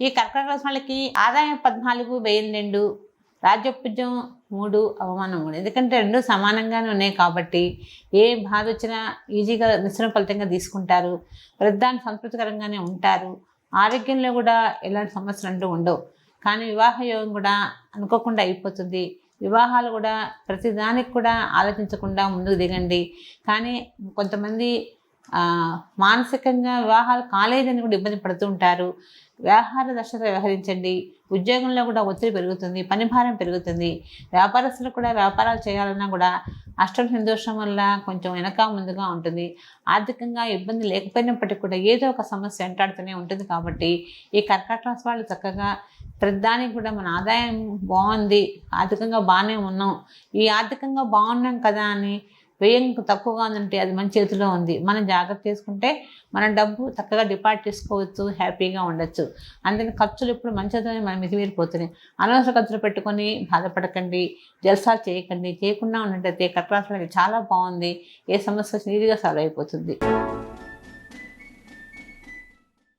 ఈ కర్కాటక రాశి వాళ్ళకి ఆదాయం 14, వ్యయం 2, రాజ్యపుజ్యం 3, అవమానం 3. ఎందుకంటే రెండు సమానంగానే ఉన్నాయి కాబట్టి ఏ బాధ వచ్చినా ఈజీగా మిశ్రమ ఫలితంగా తీసుకుంటారు. ప్రతిదాన్ని సంతృప్తికరంగానే ఉంటారు. ఆరోగ్యంలో కూడా ఎలాంటి సమస్యలు అంటూ ఉండవు. కానీ వివాహ యోగం కూడా అనుకోకుండా అయిపోతుంది. వివాహాలు కూడా ప్రతిదానికి కూడా ఆలోచించకుండా ముందుకు దిగండి. కానీ కొంతమంది మానసికంగా వివాహాలు కాలేదని కూడా ఇబ్బంది పడుతూ ఉంటారు. వ్యవహార దక్షత వ్యవహరించండి. ఉద్యోగంలో కూడా ఒత్తిడి పెరుగుతుంది, పని భారం పెరుగుతుంది. వ్యాపారస్తులు కూడా వ్యాపారాలు చేయాలన్నా కూడా అష్టమి దోషం వల్ల కొంచెం వెనక ముందుగా ఉంటుంది. ఆర్థికంగా ఇబ్బంది లేకపోయినప్పటికీ కూడా ఏదో ఒక సమస్య వెంటాడుతూనే ఉంటుంది. కాబట్టి ఈ కర్కాటక రాశి వాళ్ళు చక్కగా ప్రతిదానికి కూడా మన ఆదాయం బాగుంది, ఆర్థికంగా బాగానే ఉన్నాం, ఈ ఆర్థికంగా బాగున్నాం కదా అని వ్యయం తక్కువగా ఉందంటే అది మన చేతిలో ఉంది. మనం జాగ్రత్త చేసుకుంటే మన డబ్బు చక్కగా డిపాజిట్ చేసుకోవచ్చు, హ్యాపీగా ఉండొచ్చు. అందుకని ఖర్చులు ఇప్పుడు మంచిదని మనం మితిమీరిపోతున్నాయి. అనవసర ఖర్చులు పెట్టుకొని బాధపడకండి, జల్సాలు చేయకండి. చేయకుండా ఉన్నట్టయితే కర్కాటక రాశి చాలా బాగుంది. ఏ సమస్య ఈజీగా సాల్వ్ అయిపోతుంది.